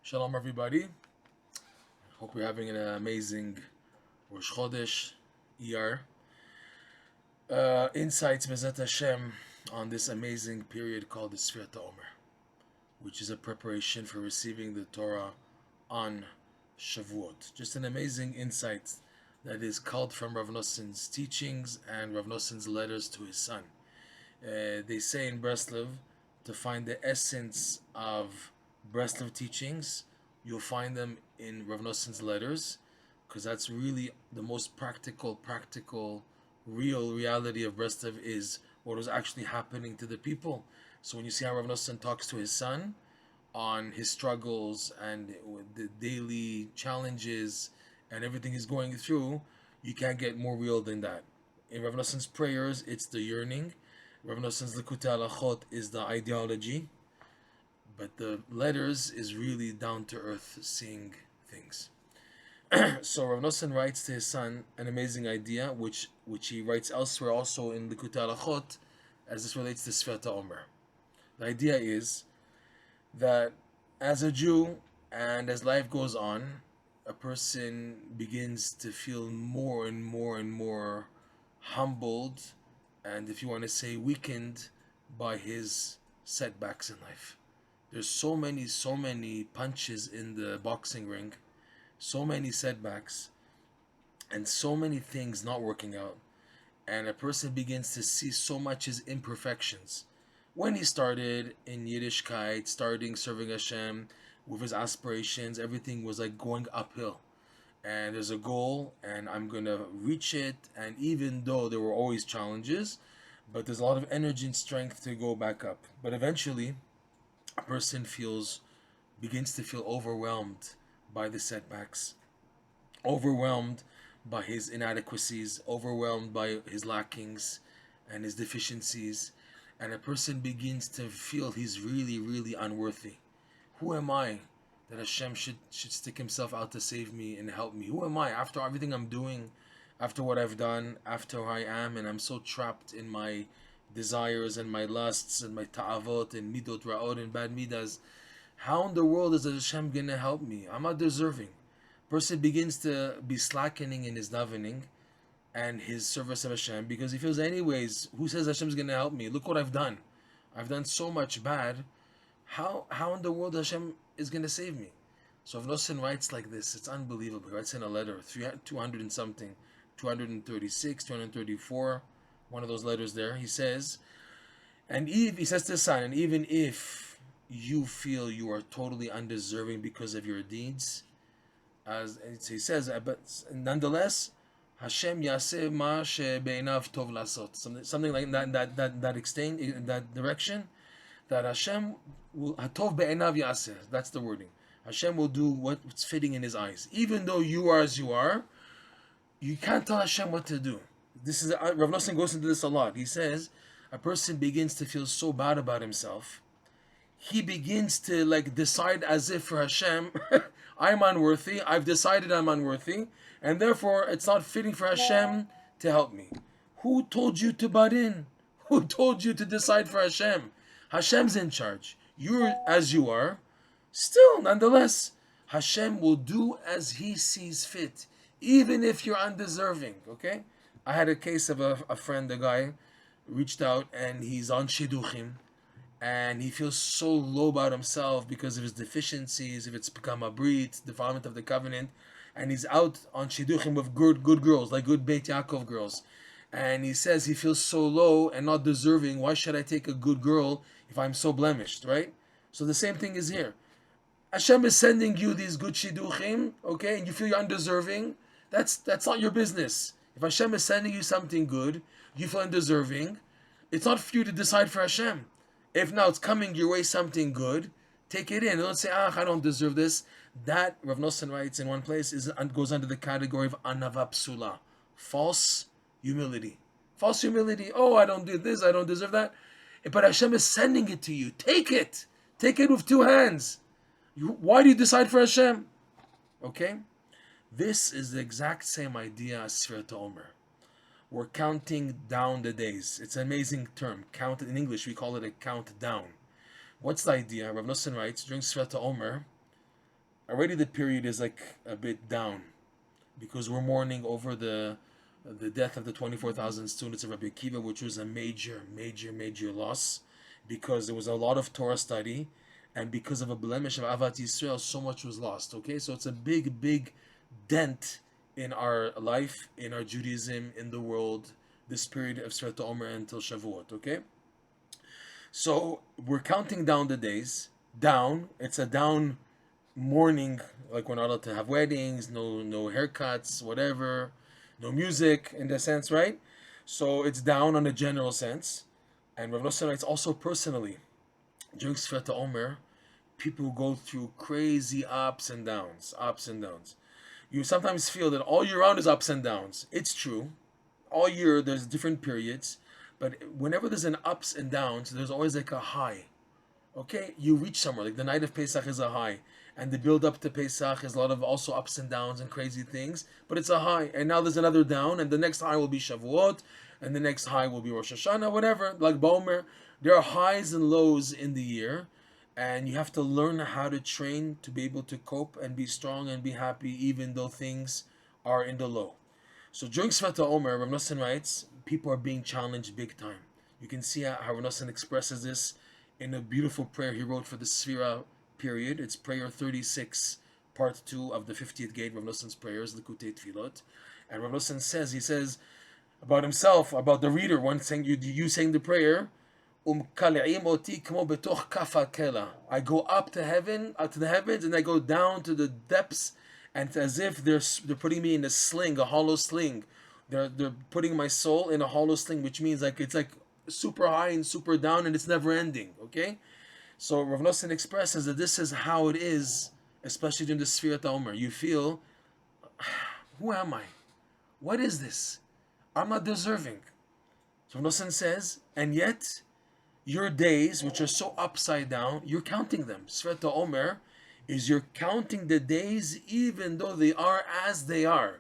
Shalom, everybody. Hope you're having an amazing Rosh Chodesh ER. Insights, Bezat Hashem, on this amazing period called the Sefirat HaOmer, which is a preparation for receiving the Torah on Shavuot. Just an amazing insight that is called from Rav Noson's teachings and Rav Noson's letters to his son. They say in Breslov, to find the essence of Breslov teachings, you'll find them in Rav Noson's letters, because that's really the most practical, real reality of Breslov is what was actually happening to the people. So when you see how Rav Noson talks to his son on his struggles and the daily challenges and everything he's going through, you can't get more real than that. In Rav Noson's prayers, it's the yearning. Rav Noson's Likutey is the ideology, but the letters is really down to earth, seeing things. So Rav Noson writes to his son an amazing idea, which he writes elsewhere also in Likutey as this relates to Sefirat HaOmer. The idea is that as a Jew and as life goes on, a person begins to feel more and more humbled, and if you want to say weakened, by his setbacks in life. There's so many punches in the boxing ring, so many setbacks, and so many things not working out. And a person begins to see so much his imperfections. When he started in Yiddishkeit, starting serving Hashem with his aspirations, everything was like going uphill. And there's a goal, and I'm going to reach it. And even though there were always challenges, but there's a lot of energy and strength to go back up. But eventually, a person begins to feel overwhelmed by the setbacks, overwhelmed by his inadequacies, overwhelmed by his lackings and his deficiencies, and a person begins to feel he's really unworthy. Who am I that Hashem should stick himself out to save me and help me? Who am I after everything I'm doing, after what I've done, after who I am, and I'm so trapped in my desires and my lusts and my ta'avot and midot ra'ot and bad midas? How in the world is Hashem going to help me? I'm not deserving. Person begins to be slackening in his davening and his service of Hashem because he feels, anyways, who says Hashem's going to help me? Look what I've done. I've done so much bad. How in the world Hashem is going to save me? So Rav Noson writes like this. It's unbelievable. He writes in a letter, 200 and something, 236, 234, one of those letters there. He says, he says to his son, and even if you feel you are totally undeserving because of your deeds, as he says, but nonetheless, Hashem yaseh ma shebeinav tov lasot. Something like that extent, in that direction, that Hashem will hatov be'enav yaseh. That's the wording. Hashem will do what's fitting in His eyes. Even though you are as you are, you can't tell Hashem what to do. This is Rav Nosson goes into this a lot. He says a person begins to feel so bad about himself. He begins to decide as if for Hashem, I'm unworthy. I've decided I'm unworthy, and therefore it's not fitting for Hashem to help me. Who told you to butt in? Who told you to decide for Hashem? Hashem's in charge. You're as you are. Still, nonetheless, Hashem will do as He sees fit, even if you're undeserving. Okay? I had a case of a friend, a guy, reached out and he's on shidduchim, and he feels so low about himself because of his deficiencies, if it's become a brit, defilement of the covenant, and he's out on shidduchim with good girls, like good Beit Yaakov girls. And he says he feels so low and not deserving. Why should I take a good girl if I'm so blemished, right? So the same thing is here. Hashem is sending you these good shidduchim, okay, and you feel you're undeserving. That's not your business. If Hashem is sending you something good, you feel undeserving, it's not for you to decide for Hashem. If now it's coming your way something good, take it in. Don't say, I don't deserve this. That, Rav Noson writes in one place, goes under the category of anava psula, false humility. False humility. Oh, I don't do this, I don't deserve that. But Hashem is sending it to you. Take it. Take it with two hands. Why do you decide for Hashem? Okay? This is the exact same idea as Sefirat HaOmer. We're counting down the days. It's an amazing term. Count in English, we call it a countdown. What's the idea? Rav Nosson writes, during Sefirat HaOmer, already the period is like a bit down, because we're mourning over the death of the 24,000 students of Rabbi Akiva, which was a major, major, major loss, because there was a lot of Torah study, and because of a blemish of Avat Yisrael, so much was lost. Okay, so it's a big, big dent in our life, in our Judaism, in the world, this period of Sefirat HaOmer until Shavuot. Okay, so we're counting down the days. Down, it's a down mourning, like we're not allowed to have weddings, no haircuts, whatever, no music in the sense, right? So it's down on a general sense. And Rav Nosson writes also personally, during Sefirat HaOmer, people go through crazy ups and downs. You sometimes feel that all year round is ups and downs. It's true. All year there's different periods, but whenever there's an ups and downs, there's always like a high. Okay, you reach somewhere, like the night of Pesach is a high, and the build up to Pesach is a lot of also ups and downs and crazy things, but it's a high, and now there's another down, and the next high will be Shavuot, and the next high will be Rosh Hashanah, whatever, like HaOmer. There are highs and lows in the year, and you have to learn how to train to be able to cope and be strong and be happy even though things are in the low. So during Sefirat HaOmer, Rav Nosson writes, people are being challenged big time. You can see how Rav Nosson expresses this in a beautiful prayer he wrote for the Sefirah period. It's prayer 36, part 2 of the 50th gate, Rav Nosson's prayers, Likutey Tfilot. And Rav Nosson says, he says about himself, about the reader, one saying, you saying the prayer, I go up to heaven, to the heavens, and I go down to the depths, and it's as if they're putting me in a sling, a hollow sling. They're putting my soul in a hollow sling, which means like it's like super high and super down, and it's never ending. Okay, so Rav Nosson expresses that this is how it is, especially during the Sefirat HaOmer. You feel, who am I? What is this? I'm not deserving. So Rav Nosson says, and yet your days, which are so upside down, you're counting them. Sefirat HaOmer is you're counting the days even though they are as they are.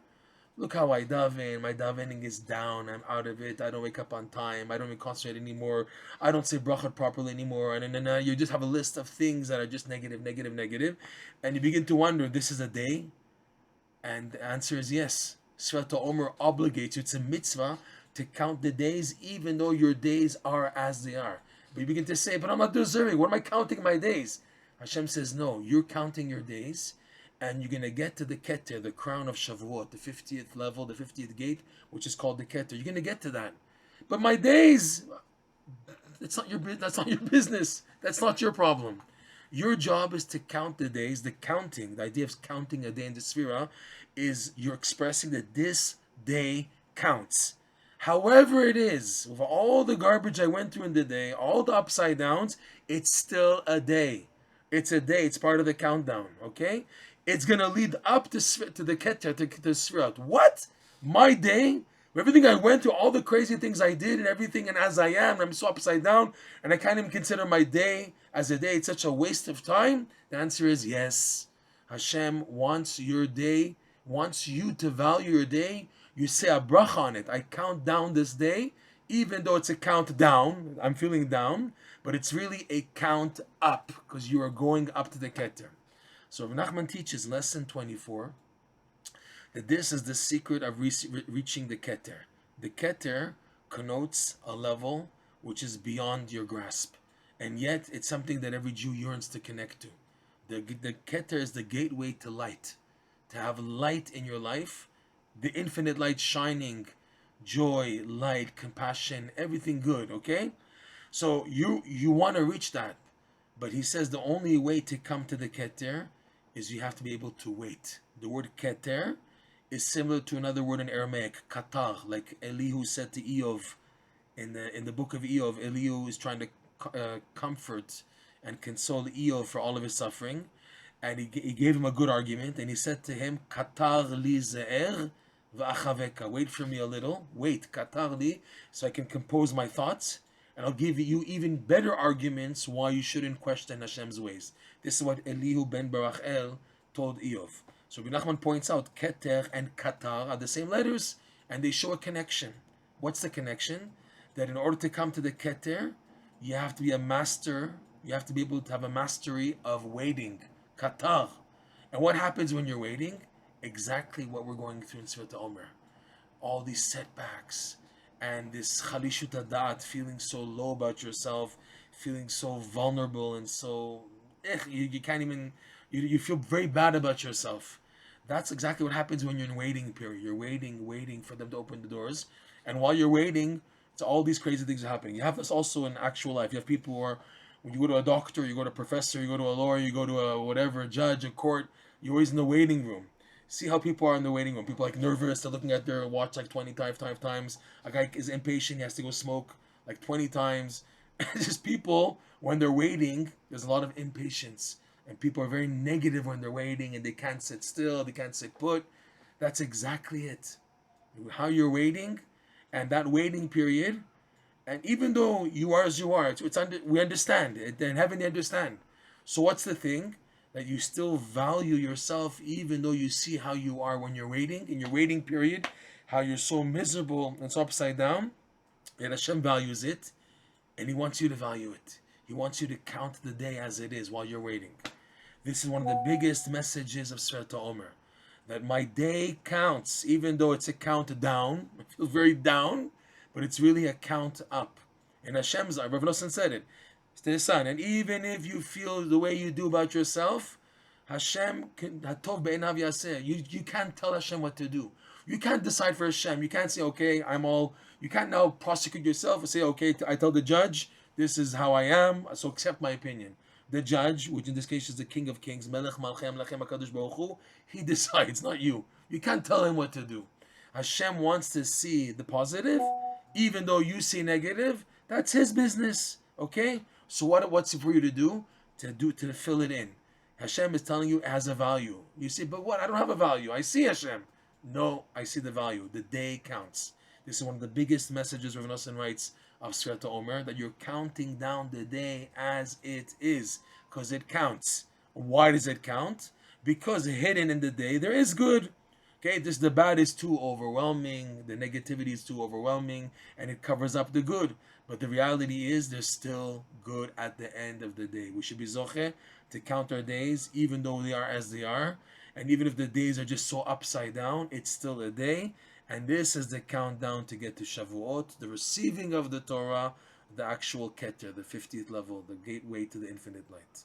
Look how I daven. My davening is down. I'm out of it. I don't wake up on time. I don't even concentrate anymore. I don't say brachot properly anymore. And you just have a list of things that are just negative. And you begin to wonder, this is a day? And the answer is yes. Sefirat HaOmer obligates you. It's a mitzvah to count the days even though your days are as they are. But you begin to say, but I'm not deserving. What am I counting my days? Hashem says, no, you're counting your days. And you're going to get to the Keter, the crown of Shavuot, the 50th level, the 50th gate, which is called the Keter. You're going to get to that. But my days, that's not your business. That's not your problem. Your job is to count the days. The counting, the idea of counting a day in the Sefirah, is you're expressing that this day counts. However it is, with all the garbage I went through in the day, all the upside downs, it's still a day. It's a day. It's part of the countdown, okay? It's going to lead up to the Keter, to the Sefirat. What? My day? Everything I went through, all the crazy things I did and everything, and as I am, I'm so upside down, and I can't even consider my day as a day. It's such a waste of time. The answer is yes. Hashem wants your day, wants you to value your day. You say a bracha on it. I count down this day, even though it's a count down. I'm feeling down, but it's really a count up, because you are going up to the Keter. So Rav Nachman teaches, lesson 24, that this is the secret of reaching the Keter. The Keter connotes a level which is beyond your grasp, and yet it's something that every Jew yearns to connect to. The Keter is the gateway to light, to have light in your life, the infinite light shining, joy, light, compassion, everything good, okay? So you want to reach that, but he says the only way to come to the Keter is you have to be able to wait. The word Keter is similar to another word in Aramaic, katar, like Elihu said to Eov in the book of Eov. Elihu is trying to comfort and console Eov for all of his suffering, and he gave him a good argument, and he said to him, katar li ze'er v'achaveka, wait for me a little, wait, katar li, so I can compose my thoughts, and I'll give you even better arguments why you shouldn't question Hashem's ways. This is what Elihu ben Barachel told Eov. So Rabbi Nachman points out Keter and Katar are the same letters, and they show a connection. What's the connection? That in order to come to the Keter, you have to be a master. You have to be able to have a mastery of waiting, Katar. And what happens when you're waiting? Exactly what we're going through in Sefirat HaOmer. All these setbacks and this chalishut hadat, feeling so low about yourself, feeling so vulnerable and so you can't even you feel very bad about yourself. That's exactly what happens when you're in waiting period. You're waiting for them to open the doors, and while you're waiting, it's all these crazy things are happening. You have this also in actual life. You have people who are, when you go to a doctor, you go to a professor, you go to a lawyer, you go to a whatever, a judge, a court, you're always in the waiting room. See how people are in the waiting room. People are like nervous, they're looking at their watch like 25 times. A guy is impatient, he has to go smoke like 20 times. It's just people, when they're waiting, there's a lot of impatience. And people are very negative when they're waiting and they can't sit still, they can't sit put. That's exactly it. How you're waiting, and that waiting period, and even though you are as you are, we understand. In heaven they understand. So what's the thing? That you still value yourself even though you see how you are when you're waiting, in your waiting period, how you're so miserable and so upside down. And Hashem values it, and He wants you to value it. He wants you to count the day as it is while you're waiting. This is one of the biggest messages of Sefirat HaOmer, that my day counts, even though it's a countdown. I feel very down, but it's really a count up. And Hashem's, Rav Nosson said it, to his son, and even if you feel the way you do about yourself, Hashem, you can't tell Hashem what to do. You can't decide for Hashem. You can't say, okay, you can't now prosecute yourself and say, okay, I tell the judge, this is how I am, so accept my opinion. The judge, which in this case is the King of Kings, Melech Malchem Lachem HaKadosh Baruch Hu, he decides, not you. You can't tell him what to do. Hashem wants to see the positive, even though you see negative. That's His business, okay? So what's for you to do? To fill it in. Hashem is telling you it has a value. You say, but what? I don't have a value. I see Hashem. No, I see the value. The day counts. This is one of the biggest messages Rav Nosson writes of Sefirat HaOmer, that you're counting down the day as it is, because it counts. Why does it count? Because hidden in the day there is good. Okay, the bad is too overwhelming, the negativity is too overwhelming, and it covers up the good. But the reality is there's still good at the end of the day. We should be zoche to count our days, even though they are as they are. And even if the days are just so upside down, it's still a day. And this is the countdown to get to Shavuot, the receiving of the Torah, the actual Keter, the 50th level, the gateway to the infinite light.